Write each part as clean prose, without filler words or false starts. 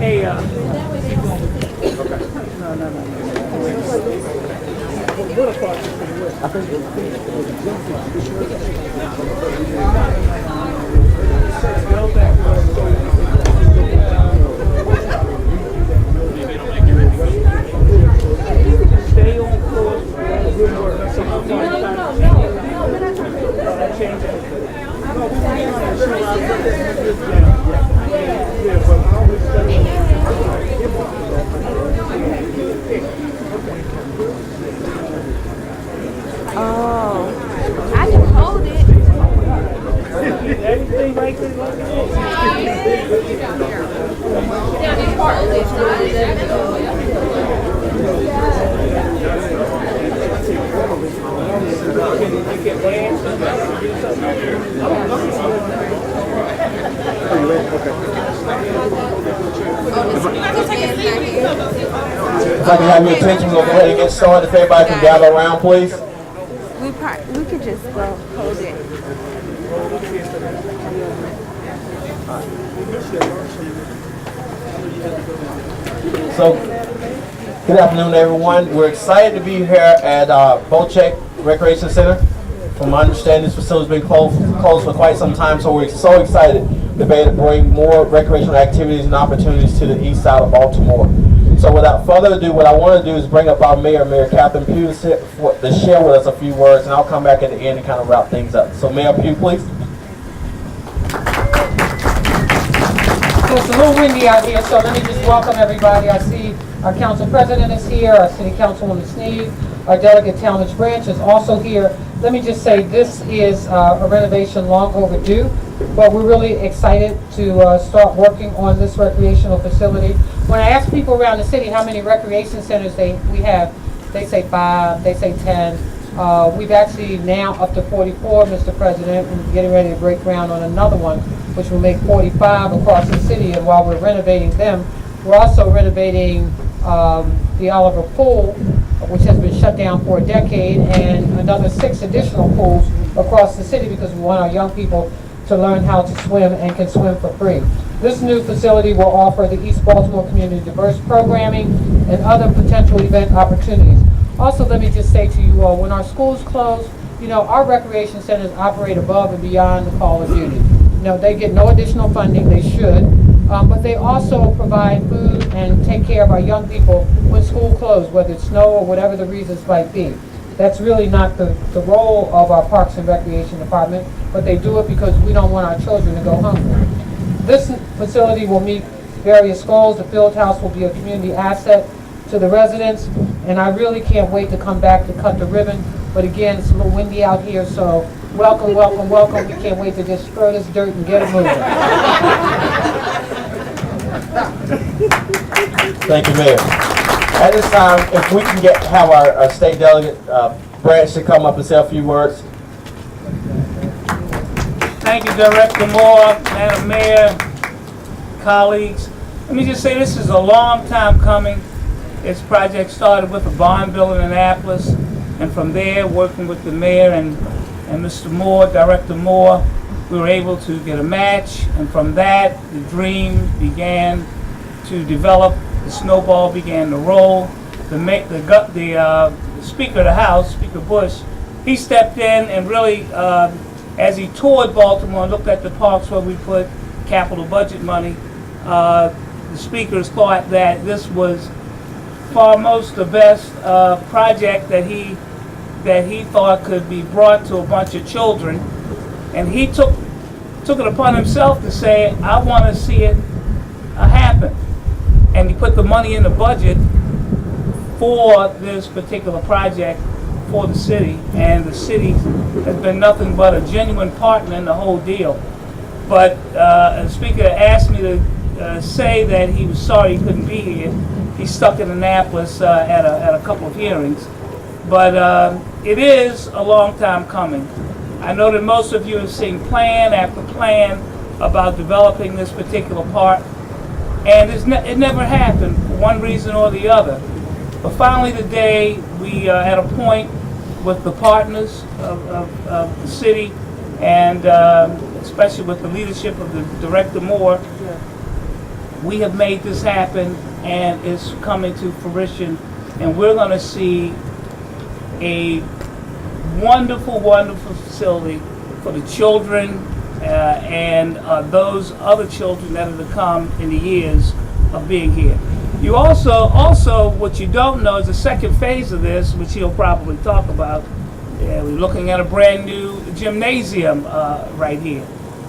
Hey, stay on course. Good work. Change anything. Oh, I can hold it. Everything like this. If I can have your attention, we'll go ahead and get started. If everybody can gather around, please. We could just go hold it. So, good afternoon, everyone. We're excited to be here at Bocek Recreation Center. From my understanding, this facility's been closed for quite some time, so we're so excited to be able to bring more recreational activities and opportunities to the east side of Baltimore. So without further ado, what I want to do is bring up our mayor, Mayor Catherine Pugh, to share with us a few words, and I'll come back at the end and kind of wrap things up. So Mayor Pugh, please. So it's a little windy out here, so let me just welcome everybody. I see our council president is here, our city councilwoman Sneed, our delegate Talmadge Branch is also here. Let me just say this is a renovation long overdue, but we're really excited to start working on this recreational facility. When I ask people around the city how many recreation centers we have, they say 5, they say 10. We've actually now up to 44, Mr. President, and we're getting ready to break ground on another one, which will make 45 across the city. And while we're renovating them, we're also renovating the Oliver Pool, which has been shut down for a decade, and another 6 additional pools across the city because we want our young people to learn how to swim and can swim for free. This new facility will offer the East Baltimore community diverse programming and other potential event opportunities. Also, let me just say to you all, when our schools close, you know, our recreation centers operate above and beyond the call of duty. You know, they get no additional funding, they should, but they also provide food and take care of our young people when school closed, whether it's snow or whatever the reasons might be. That's really not the role of our Parks and Recreation Department, but they do it because we don't want our children to go hungry. This facility will meet various goals. The field house will be a community asset to the residents, and I really can't wait to come back to cut the ribbon. But again, it's a little windy out here, so welcome, welcome, welcome. We can't wait to just throw this dirt and get it moving. Thank you, Mayor. At this time, if we can have our state delegate, Branch, to come up and say a few words. Thank you, Director Moore, Madam Mayor, colleagues. Let me just say this is a long time coming. This project started with a barn bill in Annapolis, and from there, working with the mayor and Mr. Moore, Director Moore, we were able to get a match, and from that, the dream began to develop. The snowball began to roll. The Speaker of the House, Speaker Bush, he stepped in and really, as he toured Baltimore and looked at the parks where we put capital budget money, the speakers thought that this was foremost the best project that he thought could be brought to a bunch of children, and he took it upon himself to say, I want to see it happen, and he put the money in the budget for this particular project for the city, and the city has been nothing but a genuine partner in the whole deal. But the speaker asked me to say that he was sorry he couldn't be here. He's stuck in Annapolis at a couple of hearings. But it is a long time coming. I know that most of you have seen plan after plan about developing this particular park, and it never happened for one reason or the other. But finally today, we are at a point with the partners of the city, and especially with the leadership of the Director Moore, we have made this happen, and it's coming to fruition, and we're going to see a wonderful, wonderful facility for the children and those other children that are to come in the years of being here. You also, what you don't know is the second phase of this, which he'll probably talk about. We're looking at a brand new gymnasium right here,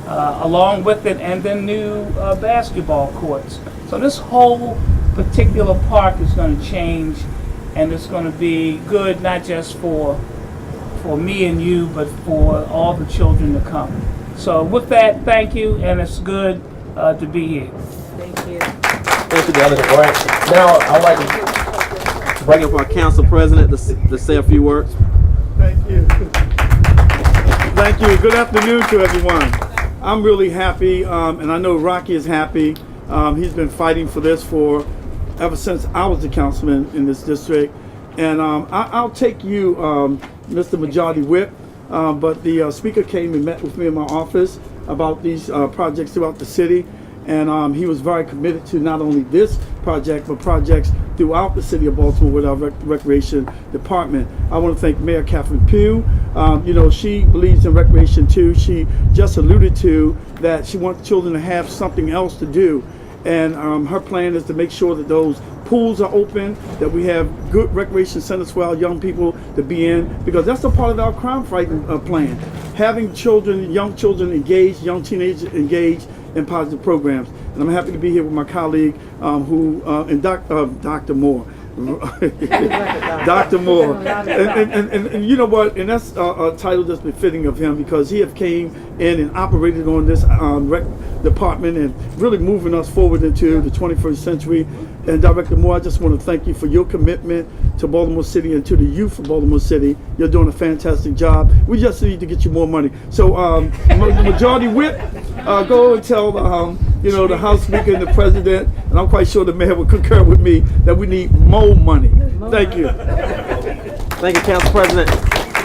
along with it, and then new basketball courts. So this whole particular park is going to change, and it's going to be good not just for me and you, but for all the children to come. So with that, thank you, and it's good to be here. Thank you. Thank you, Delegate Branch. Now, I'd like to bring up our council president to say a few words. Thank you. Thank you. Good afternoon to everyone. I'm really happy, and I know Rocky is happy. He's been fighting for this ever since I was the councilman in this district. And I'll take you, Mr. Majority Whip, but the speaker came and met with me in my office about these projects throughout the city. And he was very committed to not only this project, but projects throughout the city of Baltimore with our recreation department. I want to thank Mayor Catherine Pugh. She believes in recreation too. She just alluded to that she wants children to have something else to do. And her plan is to make sure that those pools are open, that we have good recreation centers for our young people to be in, because that's a part of our crime fighting plan. Having young children engaged, young teenagers engaged in positive programs. And I'm happy to be here with my colleague, Dr. Moore. Dr. Moore. And you know what? And that's a title that's befitting of him, because he have came in and operated on this rec department and really moving us forward into the 21st century. And Director Moore, I just want to thank you for your commitment to Baltimore City and to the youth of Baltimore City. You're doing a fantastic job. We just need to get you more money. So, Majority Whip, go and tell the House Speaker and the President, and I'm quite sure the Mayor will concur with me, that we need more money. Thank you. Thank you, Council President.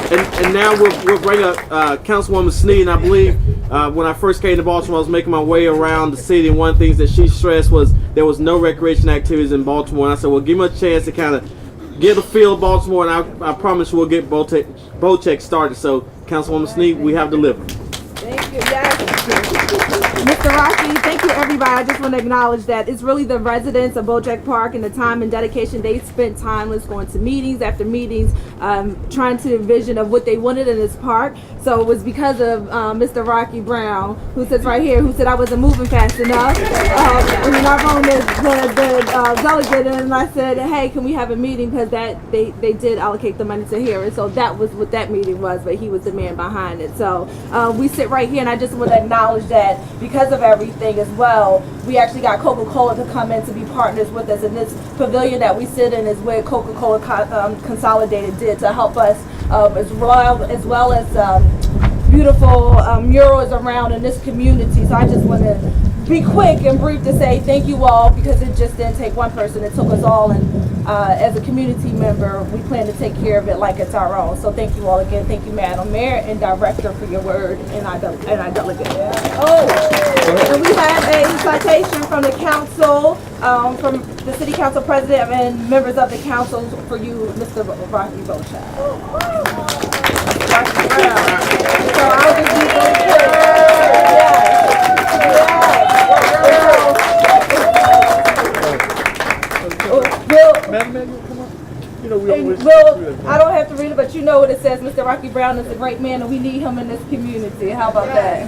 And now we'll bring up Councilwoman Sneed. And I believe when I first came to Baltimore, I was making my way around the city, and one of the things that she stressed was there was no recreation activities in Baltimore. And I said, well, give me a chance to kind of get a feel of Baltimore, and I promise we'll get Bocek started. So, Councilwoman Sneed, we have delivered. Thank you. Yes. Mr. Rocky, thank you, everybody. I just want to acknowledge that it's really the residents of Bocek Park and the time and dedication they spent timeless going to meetings after meetings, trying to envision of what they wanted in this park. So it was because of Mr. Rocky Brown, who sits right here, who said I wasn't moving fast enough. And then I phoned the delegate, and I said, hey, can we have a meeting? Because they did allocate the money to here. And so that was what that meeting was, but he was the man behind it. So we sit right here, and I just want to acknowledge that because of everything as well, we actually got Coca-Cola to come in to be partners with us. And this pavilion that we sit in is where Coca-Cola Consolidated did to help us as well as beautiful murals around in this community. So I just want to be quick and brief to say thank you all, because it just didn't take one person, it took us all, and as a community member, we plan to take care of it like it's our own. So thank you all again. Thank you, Madam Mayor and Director, for your word, and I delegate. Oh, and we have a citation from the council, from the City Council President and members of the council for you, Mr. Rocky Bocek. Rocky Brown. So I'll just be really quick. I don't have to read it, but you know what it says. Mr. Rocky Brown is a great man, and we need him in this community. How about that?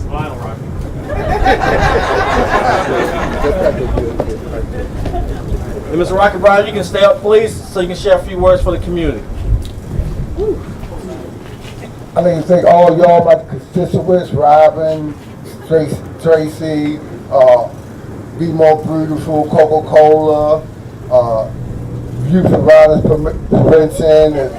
Smile, Rocky. And Mr. Rocky Brown, you can stay up, please, so you can share a few words for the community. I'd like to thank all y'all, my constituents, Robin, Tracy, Be More Beautiful, Coca-Cola, Youth and Violence Prevention, and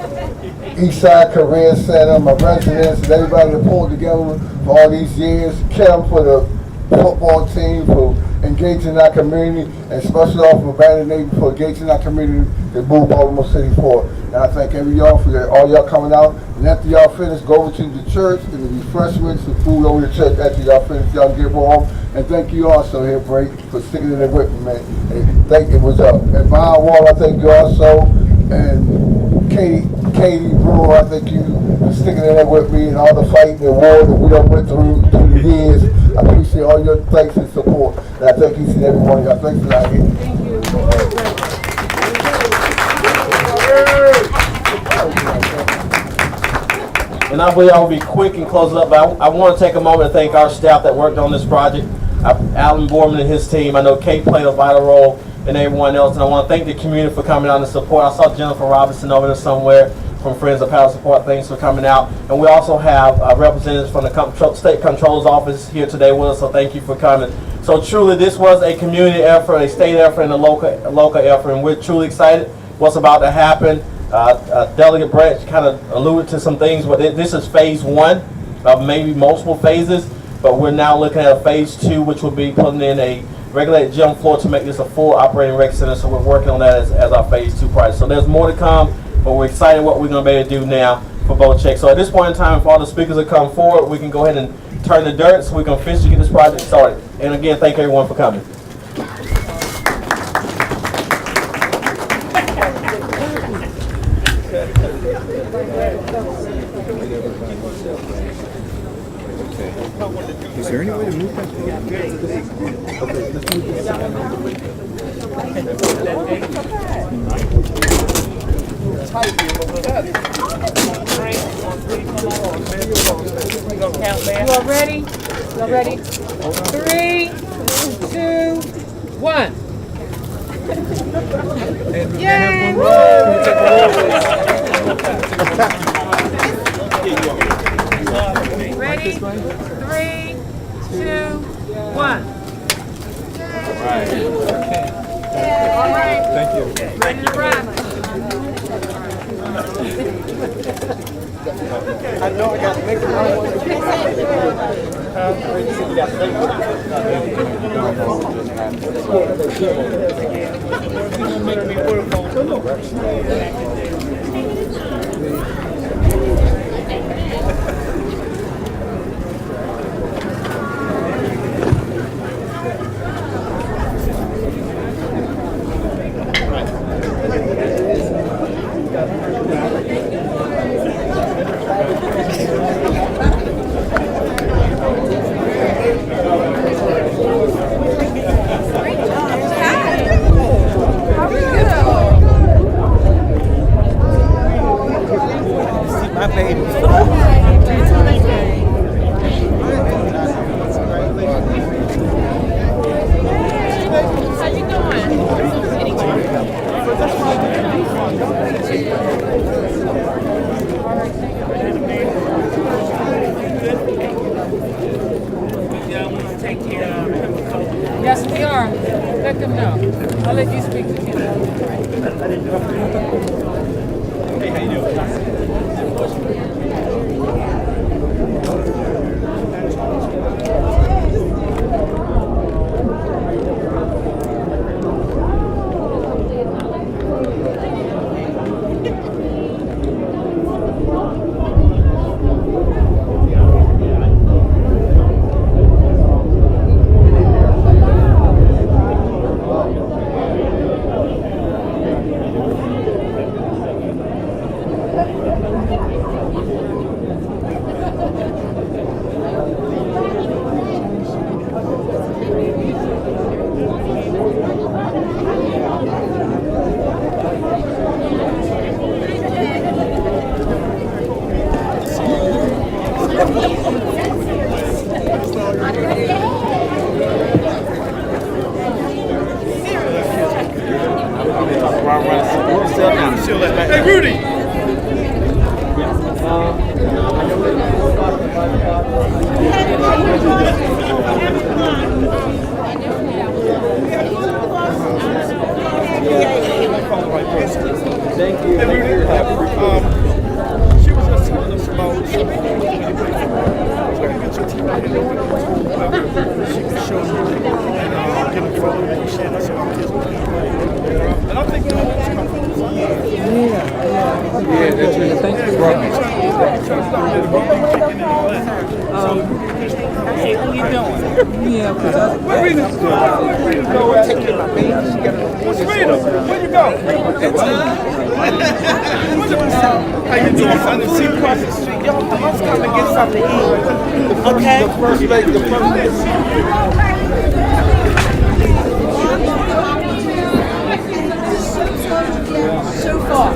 Eastside Career Center, my residents, and everybody that pulled together for all these years. Kim for the football team, for engaged in our community, and especially off of abandoned neighborhood for engaged in our community that moved Baltimore City forward. And I thank every y'all for all y'all coming out. And after y'all finish, go over to the church and the refreshments and food over the church after y'all finish. Y'all get home. And thank you also here, Bray, for sticking in there with me, man. And thank it was and Von Wall, I thank you also, and Katie Brewer, I thank you for sticking in there with me and all the fighting and war that we done went through the years. I appreciate all your thanks and support. And I thank each and every one of y'all. Thanks for that. And I believe I will be quick and close it up, but I want to take a moment to thank our staff that worked on this project. Alan Borman and his team. I know Kate played a vital role, and everyone else. And I want to thank the community for coming out and support. I saw Jennifer Robinson over there somewhere from Friends of Power Support. Thanks for coming out. And we also have representatives from the State Controller's Office here today with us, so thank you for coming. So truly, this was a community effort, a state effort, and a local effort, and we're truly excited what's about to happen. Delegate Branch kind of alluded to some things, but this is phase one of maybe multiple phases, but we're now looking at a phase two, which will be putting in a regulated gym floor to make this a full operating rec center, so we're working on that as our phase two project. So there's more to come, but we're excited what we're going to be able to do now for Bocek. So at this point in time, if all the speakers will come forward, we can go ahead and turn the dirt so we can officially get this project started. And again, thank everyone for coming. Is there any way to move that? You all ready? You all ready? 3, 2, 1. Yay! Ready? 3, 2, 1. All right. Thank you. Ready to rock. I know I got to make the right one. My baby. How you doing? Yes, we are. Let them know. I'll let you speak to him. Hey, how you doing? Hey, Rudy! Thank you. Hey, Rudy. She was just telling us about get your team out here and get she can show you and get them photos and share. That's what our kids will play. And I think dogs come from the Yeah, that's it. Thank you. Hey, how you doing? Yeah, because Where Rita? taking my baby. She got a Where's Rita? Where you go? How you doing? I didn't see across the street. Yo, let's come and get something to eat. Okay? The first lady, the first lady. So far.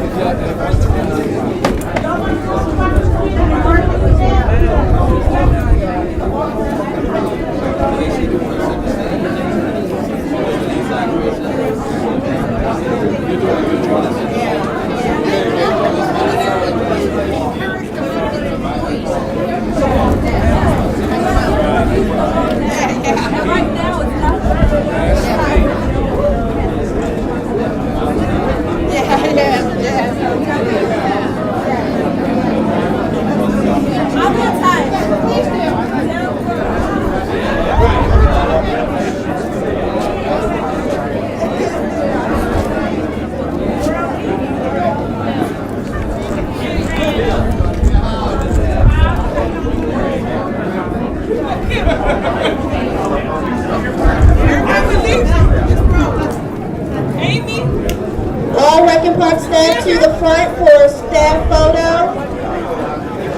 All Wrecking Park staff to the front for a staff photo.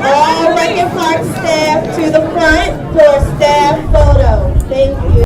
All Wrecking Park staff to the front for a staff photo. Thank you.